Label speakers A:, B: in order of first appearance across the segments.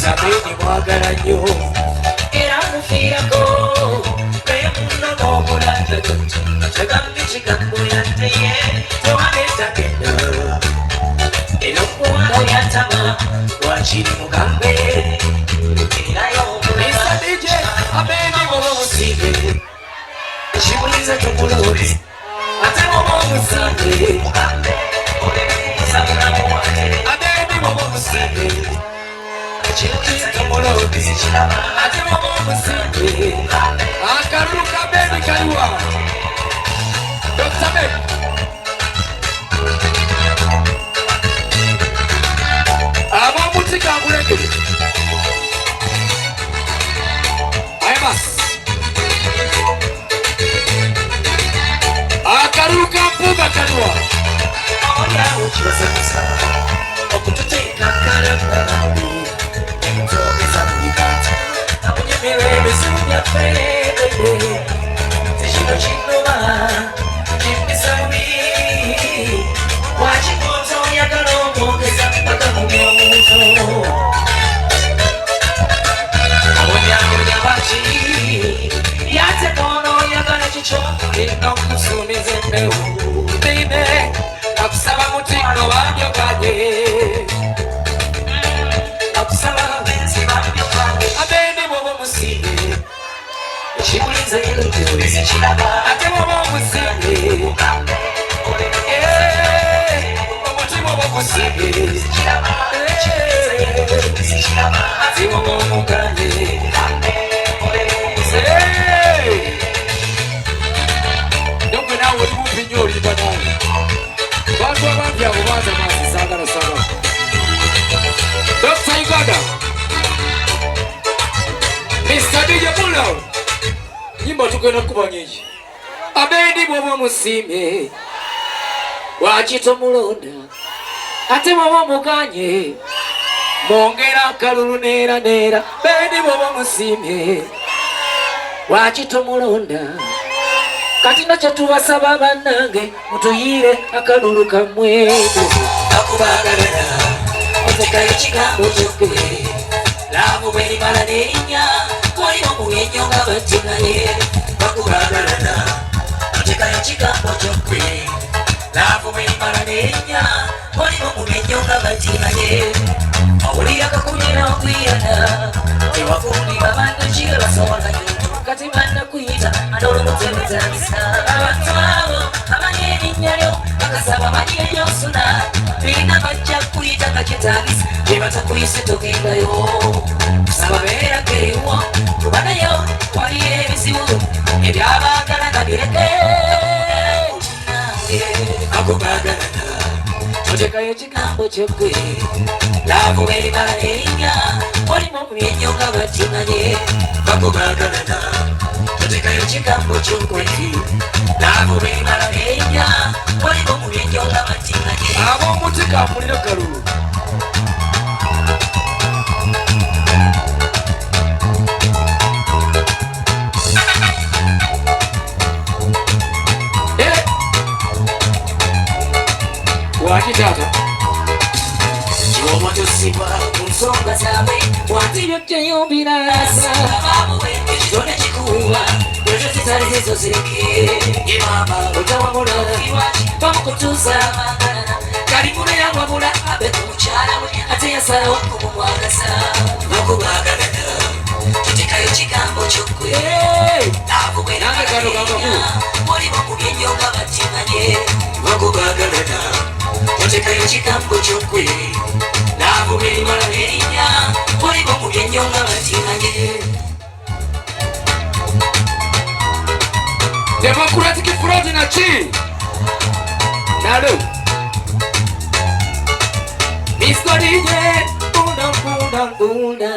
A: Sabini mwagala nnyo era mufiirako naye muno n'omulanda kyagambi kigambo yatteye tewageetagenda era okuwanga yatama wakiri mugambe erayo omulala abendi bwoba omusiige ekibuliza tomuloozi ate bwoba omusiige abendi bwoba omusiige ate bwoba omusiige akalulu kabendi kaliwa Dr. Ben abamuti kakulegere ayebas akalulu kampuga kaliwa olyawo kibasanyusa okututeeka kalabulabi emutogeza bulikati abunyumira ebizibu byaffe tekino kinuma kimpisa mubi wakikoza oyagala omwogeza mpaka mu byomuntu abonyabonya baki yatekoona oyagala kikyo ena okusuumiza embewu bine akusaba mutino banyoganye akusaba benzi banyoganye abendi bwoba omusiige ekibuliza yerujuliza kiraba ate bwoba omusiige omuti bwoba omusiige ate bwoba omuganye nogwe nawe oli mumpi nnyo olimba nawe bantu abampi abo baza maazi saagala saagala Dr. Igada Mr. DJ Mullo nyimba tugenda kuba nyingi abendi bwoba omusiime wakito mulonda ate bwoba omuganye mwongera akalulu neera neera bendi bwoba omusiime wakito mulonda kati nakyo tubasaba bannange mutuyiire akalulu kamwe akubagalana otekayo kigambo kyokwe laavu bwerimala nerinnya waliwo muyenyo nga batinaye bakubagalana otekayo kigambo kyokwe laavu bwerimala nerinnya waliwo muyenyo nga batinaye owulira kakumira okwiyana tewafundira bannakire basobolanyo kati bannakuyita andolomutebutandisa abantu abo amanyi erinnya lyo bakasaba manyi eryosuna birina bajja kuyita nga kyetagisa gye batakuyise togendayo kusaba beerako eriwo kubanayo waliyo ebizibu ebyabaagala nga bireke akubagalana otekayo ekigambo kyokwe laavu berimala erinnya olimu omubyenyo nga batinganye bakubagalana otekayo ekigambo kyokwe laavu berimala erinnya olimu omubyenyo nga batinganye ab'omuti kampulira kalulu waki tata kiwomo tosibwa ku nsonga zaabwe watibyo kyeyumbirasa ekitone kikuwa ezo zitali zizo zireke emama otawabula bamukutuusa kalimuna yawabula abe ku mukyala we ate yasalawo kumumwagasa bakubagalana tutekayo kigambo kyokwe abo bwenaagaganogambaku olimu kubyenyo nga batinganye bakubagalana otekayo kigambo kyokwe n'abo berimala erinnya olimu kubyenyo nga batinganye Democratic Front naki nalo Mr. DJ bunda bunda bunda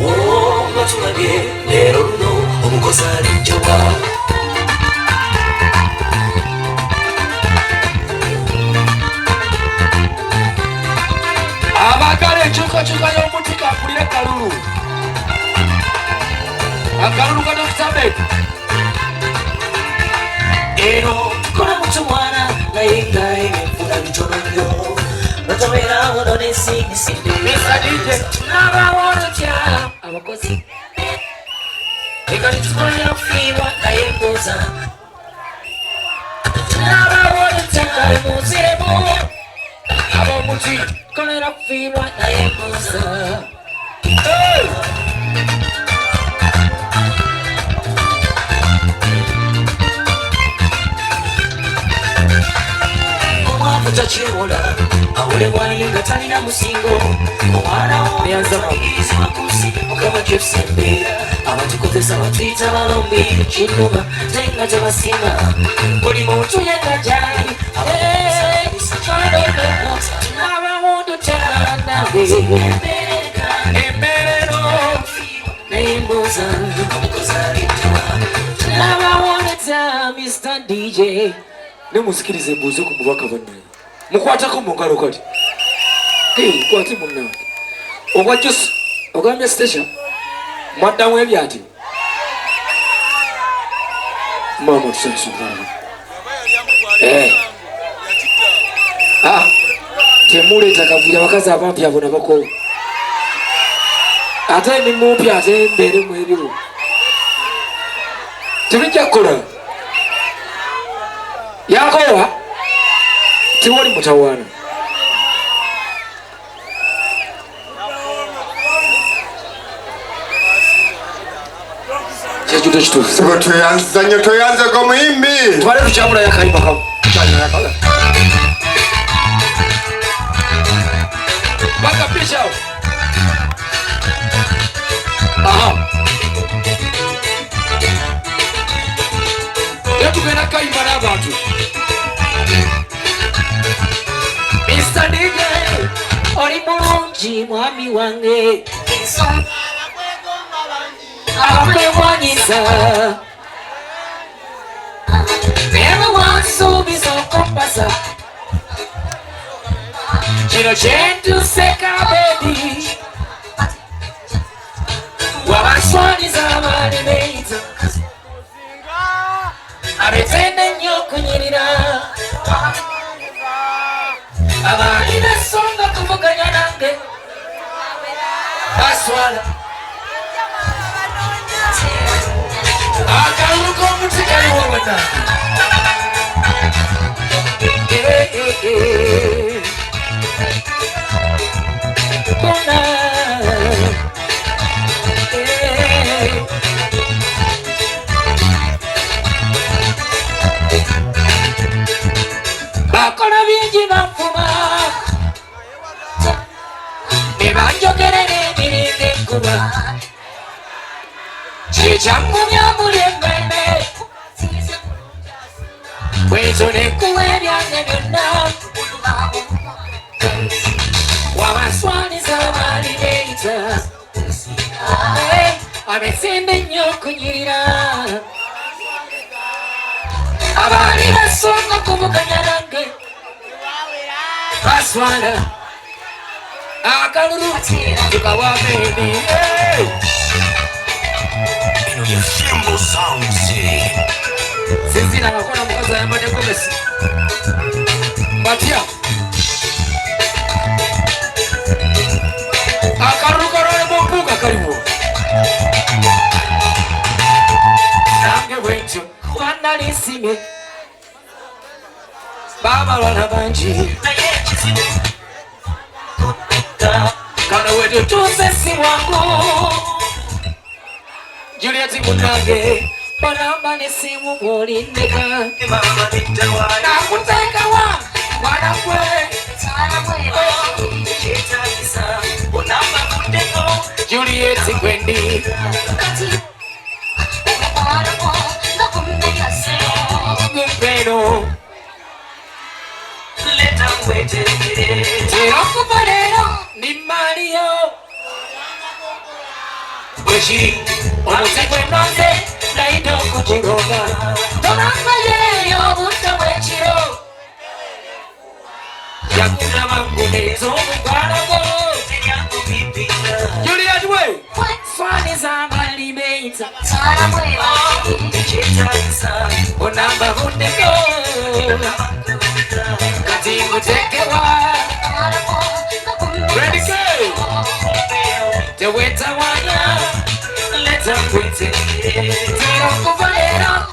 A: oh batulabye lero luno omukozi alijjoba abagala enkyukakyuka y'omuti kampulira kalulu akalulu ka Dr. Ben ero kola muto mwana naye nga enfuna bitono nnyo
B: Otomera uno nesi
A: Mr. DJ
B: Naba wono cha abakozi Eka nitukolera kufiibwa naye mbuuza Naba wono cha kale munziremu
A: ab'omuti
B: kolera kufiibwa naye mbuuza omwavu takiwola awolebwa nga talina musingo omwana woyazamagirizi makusi mukama kyetusembeera abatukozesa batuyita balombi kinuma tenga tebasima buli muntu yenna gyali abamuntu talanage
A: emmerero
B: naye mbuuza nabawoneta Mr. DJ
A: nemusikirize mbuuze ku mubaka bannaye mukwatako mu ngalo kati kwate munna ogwajjusi ogambye station mwaddamu ebyati mama tusensukaana temuleeta kavuira bakazi abampi abo nabako ate emimumpi ate mbeeremu ebyo tebijja kukola yakola tiwali mutawaana kyekito kituufu
C: toyanza nnyo toyanzeko muyimbi
A: tubale tukyabula yakayimba kamu bakapishawo tugenda kayimba n'abantu
B: Mr. DJ oli mulungi mwami wange abakwegwanyiza never wansuubiza okumpasa kino kyentuseka bebi wabanswaniza abaali beita abetende nnyo okunyirira abaali besonga kuvuganya nange baswala
A: akalulu k'omuti kaliwo bonna
B: bona bakola bingi bafuma nebanjogerera emiringa enkuba kyekyangumya muli emmeme bwezo nenkuwa ebyange byonna wabanswaniza abaali beita abesinde nnyo okunyirira abaali basonga okuvuganya nange baswala akalulu tukawabebi sisina nakola mukazi ayambadde gomesi batya akalulu kalolemu mpuuga kaliwo nange bwentyo wanalisimye babalwana bangi kano wetutuuse si bwangu Juliet munange banamba nesimu bwolindeka nakuteekawa mwana gwe Juliet gwendi gumpeno teokuva leero ndi Mario bwekiri omuti gwenonze nayita okukironga tolangayeeyo obutta bwekiro yakuna mangunezo omukwalago Juliet we swaniza abaali beita onamba buddeko kati ngutekewa eyo wetawanya leta kwete tera kuvalera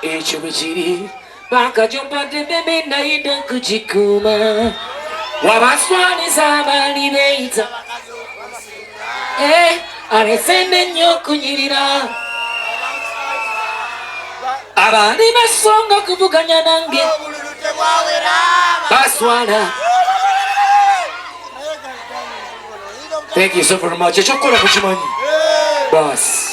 B: ekyo bwekiri bakajompadde bebe nayida kugikuma wabaswaniza abali beyita abesende nnyo okunyirira abali basonga okuvuganya nange baswala. Thank you so very much. Ekyokukola mukimanyi basi.